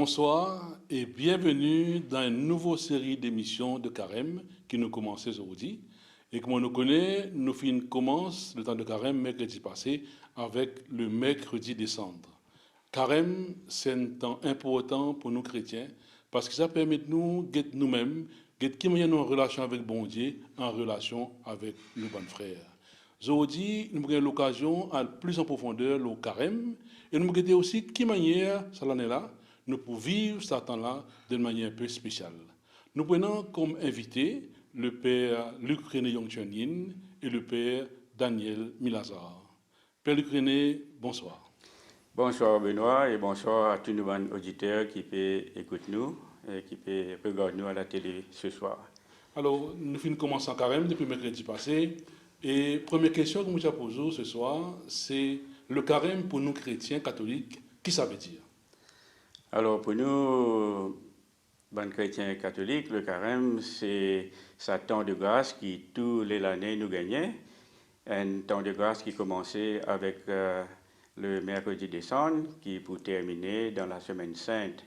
Bonsoir et bienvenue dans une nouvelle série d'émissions de Carême qui nous commence aujourd'hui. Et comme on nous connaît, nous commençons le temps de Carême mercredi passé avec le mercredi décembre. Carême, c'est un temps important pour nous chrétiens parce que ça permet de nous d'être nous-mêmes, d'être qui nous en relation avec bon Dieu, en relation avec nos bons frères. Aujourd'hui, nous avons l'occasion à plus en profondeur le carême et nous avons aussi qui manière, ça l'année là, nous pouvons vivre ce temps-là d'une manière un peu spéciale. Nous prenons comme invité le père Luc René Yongchuan-Yin et le père Daniel Milazar. Père Luc René, bonsoir. Bonsoir Benoît et bonsoir à tous nos auditeurs qui peuvent écouter nous et qui peuvent regarder nous à la télé ce soir. Alors, nous commençons carême depuis mercredi passé. Et première question que nous avons posée ce soir, c'est le carême pour nous chrétiens catholiques, qui ça veut dire? Alors pour nous, bonnes chrétiens catholiques, le carême c'est un temps de grâce qui tous les années nous gagnait. Un temps de grâce qui commençait avec le mercredi décembre, qui pour terminer dans la semaine sainte.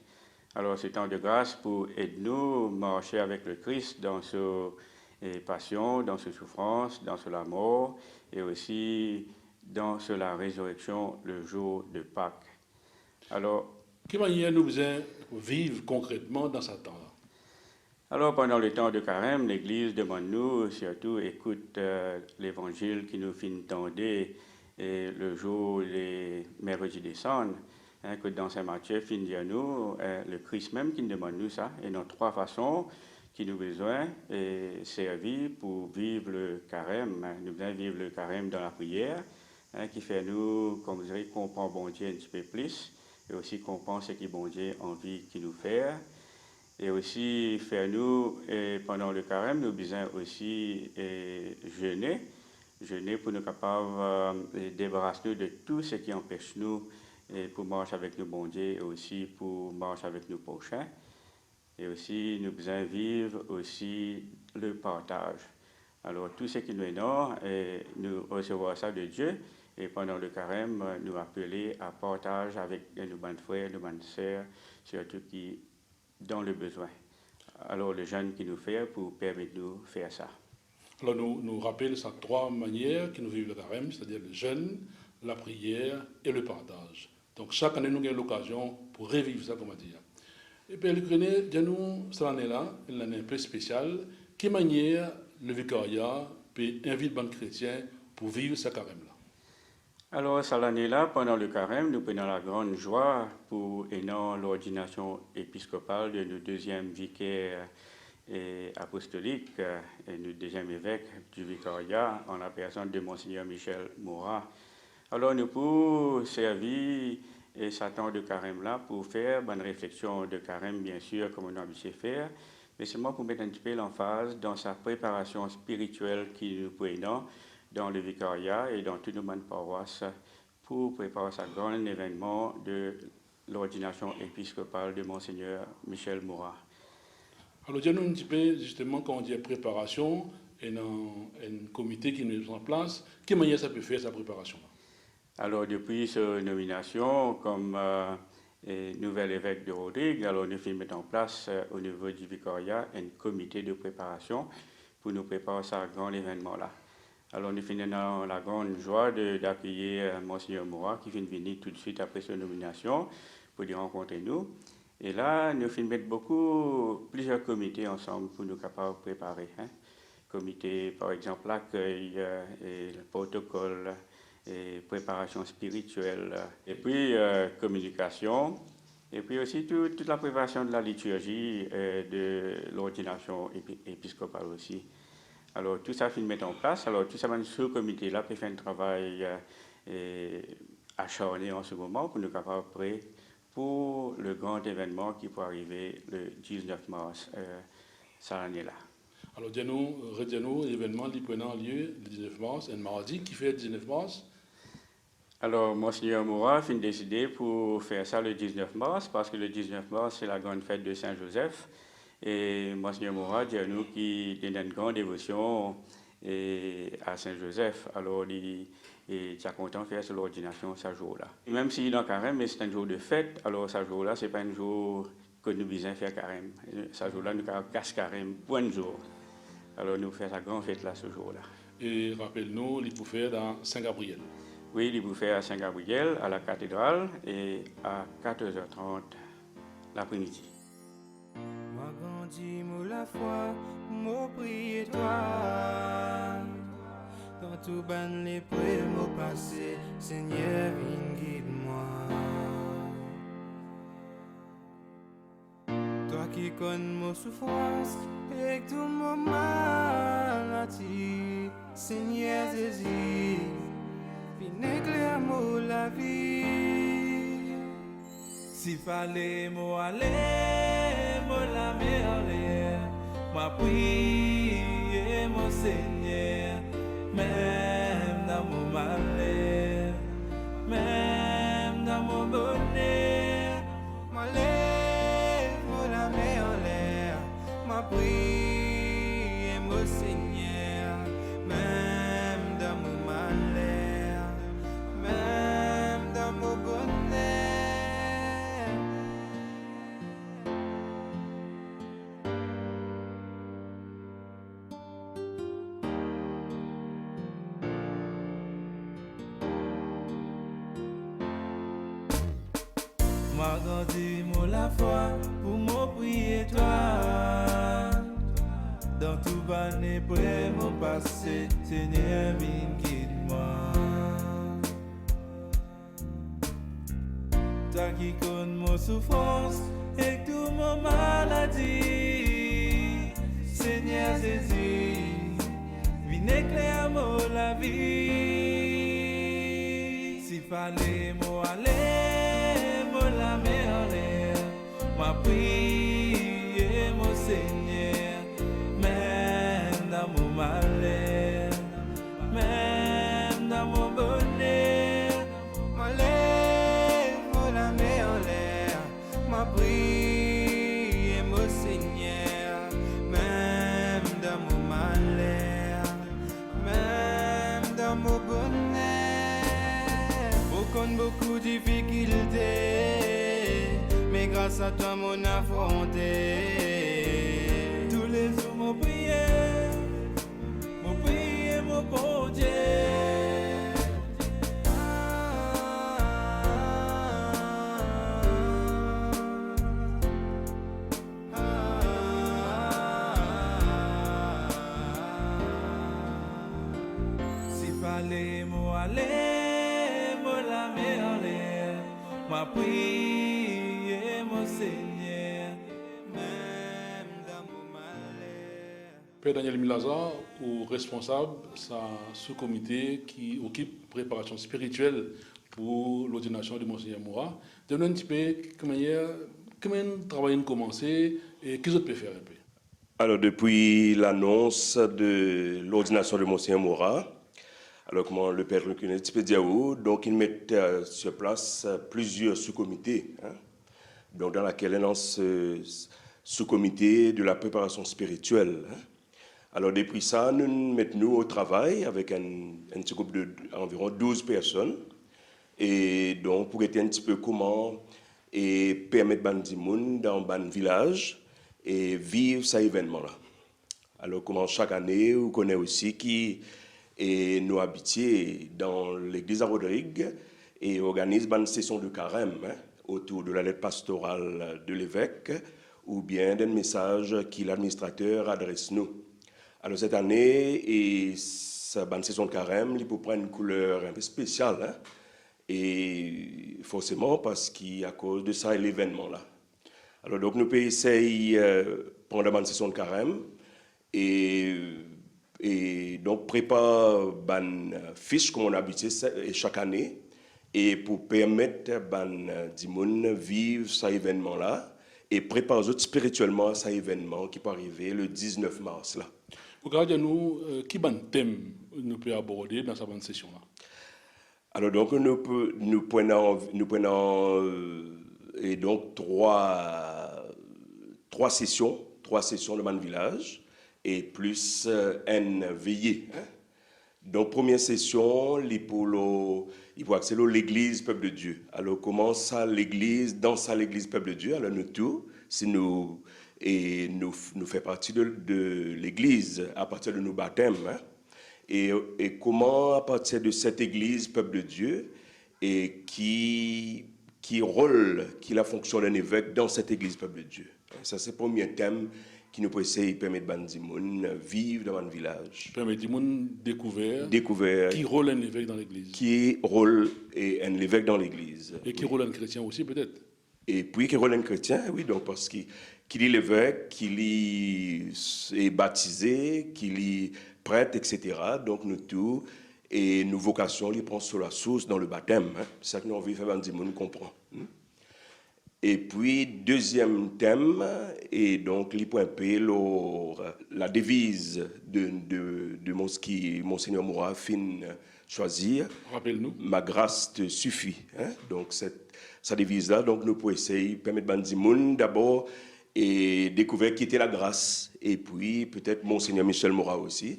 Alors ce temps de grâce pour aider nous marcher avec le Christ dans ce passion, dans sa souffrance, dans la mort et aussi dans la résurrection le jour de Pâques. Alors, quelle manière nous vivre concrètement dans ce temps-là? Alors, pendant le temps de carême, l'Église demande nous, surtout, écoute l'évangile qui nous fait entendre le jour, les mercredis décembre, que dans Saint-Matthieu, fin dire nous, le Christ même qui nous demande nous ça, et dans trois façons qui nous besoin et servir pour vivre le carême. Nous besoin vivre le carême dans la prière, qui fait nous, comme vous savez, comprendre bon Dieu un petit peu plus, et aussi comprendre ce que bon Dieu a envie de nous faire. Et aussi faire nous, pendant le carême, nous besoin aussi jeûner pour nous capables de débarrasser nous de tout ce qui empêche nous pour marcher avec nous bon Dieu et aussi pour marcher avec nos prochains. Et aussi, nous besoin vivre aussi le partage. Alors, tout ce qui nous est non, nous recevons ça de Dieu. Et pendant le carême, nous appeler à partage avec nos bonnes frères, nos bonnes sœurs, surtout qui dans le besoin. Alors, le jeûne qui nous fait pour permettre de nous faire ça. Alors, nous rappelons ces trois manières qui nous vivent le carême, c'est-à-dire le jeûne, la prière et le partage. Donc, chaque année, nous avons l'occasion pour revivre ça, comment dire. Et puis, Luc René, dis-nous, cette année-là, une année un peu spéciale, quelle manière le vicariat peut inviter les chrétiens pour vivre ce carême-là? Alors, cette année-là, pendant le carême, nous prenons la grande joie pour l'ordination épiscopale de notre deuxième vicaire apostolique et notre deuxième évêque du vicariat en la personne de Monseigneur Michel Moura. Alors, nous pouvons servir ce temps de carême-là pour faire une réflexion de carême, bien sûr, comme on a habitué faire, mais seulement pour mettre un petit peu l'emphase dans sa préparation spirituelle qui nous prenons dans le vicariat et dans toutes nos paroisses pour préparer ce grand événement de l'ordination épiscopale de Monseigneur Michel Moura. Alors, dis-nous un petit peu, justement, quand on dit préparation, et dans un comité qui nous est en place, quelle manière ça peut faire, sa préparation-là? Alors, depuis sa nomination comme nouvel évêque de Rodrigue, alors nous faisons mettre en place au niveau du vicariat un comité de préparation pour nous préparer ce grand événement-là. Alors, nous finissons la grande joie d'accueillir Monseigneur Moura qui vient de venir tout de suite après sa nomination pour nous rencontrer nous. Et là, nous finissons mettre plusieurs comités ensemble pour nous capables de préparer. Comité, par exemple, l'accueil, et le protocole, et préparation spirituelle, et puis communication, et puis aussi toute la préparation de la liturgie de l'ordination épiscopale aussi. Alors, tout ça finit de mettre en place. Alors, tout ça, ce comité-là peut faire un travail acharné en ce moment pour nous capables prêts pour le grand événement qui peut arriver le 19 mars cette année-là. Alors, dis-nous, l'événement qui prend lieu le 19 mars, un mardi qui fait le 19 mars. Alors, Monseigneur Moura a décidé pour faire ça le 19 mars, parce que le 19 mars, c'est la grande fête de Saint-Joseph. Et Monseigneur Moura dit à nous qu'il a une grande dévotion et à Saint-Joseph. Alors, il est content de faire l'ordination ce jour-là. Même si dans carême, mais c'est un jour de fête, alors ce jour-là, ce n'est pas un jour que nous besoin faire carême. Ce jour-là, nous casse carême pour un jour. Alors, nous faisons sa grande fête là ce jour-là. Et rappelle-nous, il faut faire dans Saint-Gabriel. Oui, il faut faire à Saint-Gabriel, à la cathédrale, et à 14h30 l'après-midi. Moi grandis, moi la foi, moi prie toi. Dans tout ban les près, moi passé, Seigneur, guide-moi. Toi qui connais mon souffrance et tout mon maladie, Seigneur Jésus, viens éclaire-moi la vie. Si fallait moi aller, moi la merveille, moi prier mon Seigneur, même dans mon malheur, même dans mon bonheur, moi lève moi la merveille, moi prier mon Seigneur, même dans mon malheur, même dans mon bonheur. Moi grandi, moi la foi, pour moi prier toi. Dans tout banné, près mon passé, Seigneur, guide-moi. Toi qui connais mon souffrance et tout mon maladie, Seigneur Jésus, viens éclaire-moi la vie. S'il fallait moi aller, moi la merveille, moi prier mon Seigneur, même dans mon malheur, même dans mon bonheur, moi lève moi la merveille, moi prier mon Seigneur, même dans mon malheur, même dans mon bonheur. Beaucoup de difficultés, mais grâce à toi mon affronté. Tous les jours mon prière, mon bon Dieu. S'il fallait moi aller, moi la merveille, moi prier mon Seigneur, même dans mon malheur. Père Daniel Milazar, ou responsable, c'est un sous-comité qui occupe préparation spirituelle pour l'ordination de Monseigneur Moura. Donne un petit peu comment le travail a commencé et qu'est-ce que vous pouvez faire un peu. Alors, depuis l'annonce de l'ordination de Monseigneur Moura, alors comment le Père Lucunet Diaou, donc ils mettent sur place plusieurs sous-comités, donc dans laquelle est ce sous-comité de la préparation spirituelle. Alors, depuis ça, nous mettons au travail avec un petit groupe d'environ 12 personnes. Et donc, pour être un petit peu comment et permettre Bandimoun dans un village et vivre cet événement-là. Alors, comment chaque année, vous connaissez aussi qui est nos habitués dans l'église à Rodrigue et organise une session de carême autour de la lettre pastorale de l'évêque ou bien d'un message que l'administrateur adresse nous. Alors cette année, cette session de carême, il peut prendre une couleur un peu spéciale. Et forcément, parce qu'à cause de ça, l'événement-là. Alors donc, nous pouvons essayer pendant la session de carême et donc préparer une fiche comme on a habitué chaque année et pour permettre de vivre cet événement-là et préparer spirituellement cet événement qui peut arriver le 19 mars. Là. Regardez-nous, qui est le thème que nous pouvons aborder dans cette session-là? Alors donc nous prenons et donc trois sessions de mon village et plus une veillée. Hein? Donc, première session, il faut accéder à l'église Peuple de Dieu. Alors, comment ça, l'église, dans ça, l'église Peuple de Dieu? Alors, nous tous, si nous fait partie de l'église à partir de nos baptêmes. Hein? Et comment, à partir de cette église Peuple de Dieu, et qui rôle, qui la fonction d'un évêque dans cette église Peuple de Dieu. Ça, c'est le premier thème qui nous peut essayer de permettre à vivre dans un village. Permettre de découvrir qui rôle un évêque dans l'église. Qui rôle un évêque dans l'église. Et qui rôle un chrétien aussi, peut-être. Et puis qui rôle un chrétien, oui, donc parce qu'il est l'évêque, qu'il est baptisé, qu'il est prêtre, etc. Donc nous tous, et nos vocations, ils prennent sur la source dans le baptême. Hein. C'est ça que nous avons envie de faire, nous comprend. Et puis, deuxième thème, et donc, il point P, la devise de Monseigneur Moura fin choisir. Rappelle-nous. Ma grâce te suffit. Hein? Donc, sa devise-là, donc, nous pouvons essayer de permettre Bandimoun d'abord et découvrir qui était la grâce. Et puis, peut-être Monseigneur Michel Moura aussi.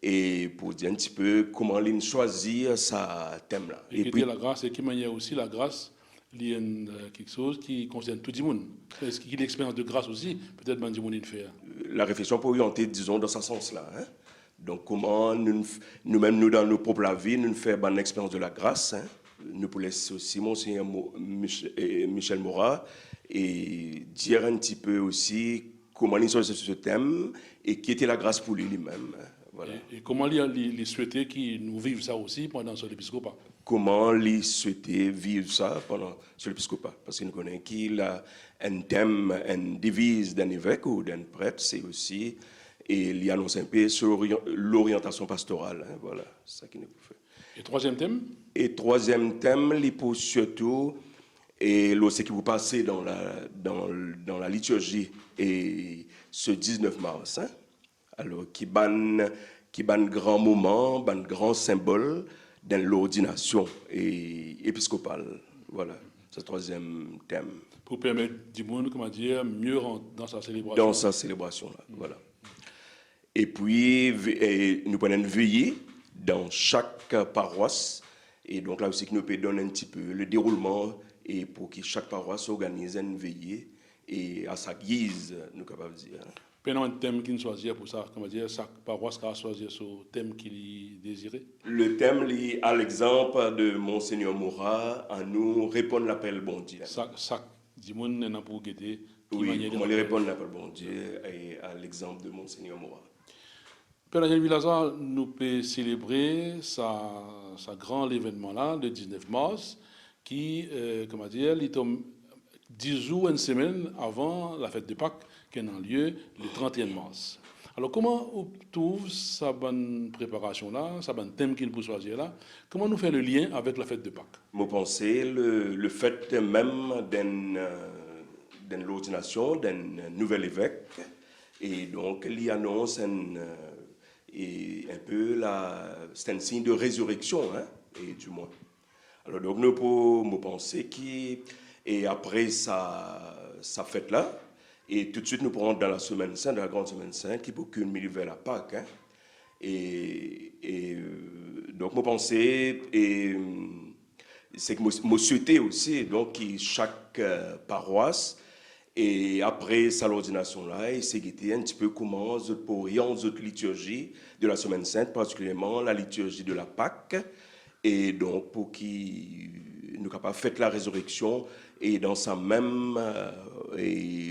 Et pour dire un petit peu comment il choisir sa thème-là. Et qui était la grâce, et qui manière aussi la grâce. Il y a quelque chose qui concerne tout le monde. Est-ce qu'il y a une expérience de grâce aussi? Peut-être que le fait. La réflexion peut orienter, disons, dans ce sens-là. Hein? Donc, comment nous-mêmes, nous, dans nos propres vies, nous faisons une expérience de la grâce. Hein? Nous pouvons laisser aussi Monseigneur Michel Moura et dire un petit peu aussi comment il choisit ce thème et qui était la grâce pour lui-même. Hein? Voilà. Et comment il souhaitait qu'il nous vive ça aussi pendant son épiscopat? Comment il souhaitait vivre ça pendant son épiscopat? Parce qu'il connaît qu'il a un thème, une devise d'un évêque ou d'un prêtre, c'est aussi, et il y annonce un peu sur l'orientation pastorale. Hein, voilà, c'est ça qu'il nous fait. Et troisième thème? Et troisième thème, il faut surtout, et ce qui vous passez dans la liturgie, et ce 19 mars, hein, alors qui ban grand moment, ban grand symbole dans l'ordination épiscopale. Voilà, c'est le troisième thème. Pour permettre du monde, comment dire, mieux dans sa célébration. Dans sa célébration, là, voilà. Et puis, nous prenons une veillée dans chaque paroisse. Et donc là aussi, nous peut donner un petit peu le déroulement et pour que chaque paroisse organise une veillée et à sa guise, nous sommes capables de dire. Pendant un thème qu'il choisit pour ça, comment dire, chaque paroisse a choisi ce thème qu'il désirait. Le thème, à l'exemple de Monseigneur Moura, à nous répondre l'appel bon Dieu. Chaque dimanche, on a pour guetter. Oui, comment lui répondre l'appel bon Dieu et à l'exemple de Monseigneur Moura. Père Daniel Vilazar, nous peut célébrer sa grand événement là, le 19 mars, qui, comment dire, il tombe 10 jours, une semaine avant la fête de Pâques, qui a lieu le 31 mars. Alors, comment on trouve sa bonne préparation là, sa bonne thème qu'il peut choisir là? Comment nous faire le lien avec la fête de Pâques? Moi, pensez le fait même d'une l'ordination d'un nouvel évêque, et donc il y annonce et un peu c'est un signe de résurrection, hein, et du moins. Alors donc nous pouvons penser et après sa fête là, et tout de suite nous pourrons dans la semaine sainte, dans la grande semaine sainte, qui peut culminer vers la Pâque, hein, donc nous penser c'est que moi souhaiter aussi donc que chaque paroisse et après sa ordination là, il s'est guetté un petit peu comment pour orienter notre liturgie de la semaine sainte, particulièrement la liturgie de la Pâque, et donc pour qu'il nous capable faire la résurrection et dans sa même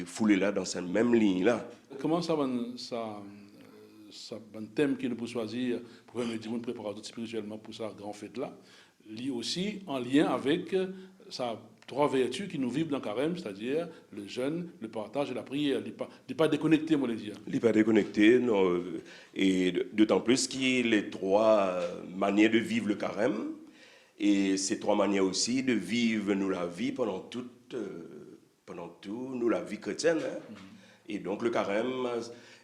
foulée là, dans sa même ligne là. Comment ça un thème qu'il peut choisir pour faire le monde préparer spirituellement pour sa grande fête là, lié aussi en lien avec sa trois vertus qui nous vivent dans le carême, c'est-à-dire le jeûne, le partage et la prière. Il n'est pas déconnecté, moi, le dire. Il n'est pas déconnecté, non, et d'autant plus qu'il y a les trois manières de vivre le carême, et ces trois manières aussi de vivre nous la vie pendant tout nous la vie chrétienne. Hein. Et donc le carême,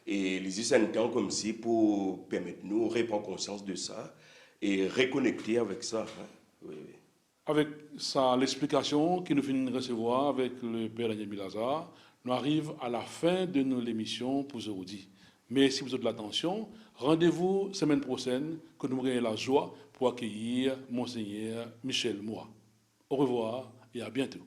et les un temps comme si pour permettre nous de reprendre conscience de ça et reconnecter avec ça. Hein. Oui, oui. Avec ça, l'explication que nous venons de recevoir avec le Père Daniel Vilazar, nous arrive à la fin de l'émission pour aujourd'hui. Merci pour toute l'attention. Rendez-vous semaine prochaine que nous aurons la joie pour accueillir Monseigneur Michel Moua. Au revoir et à bientôt.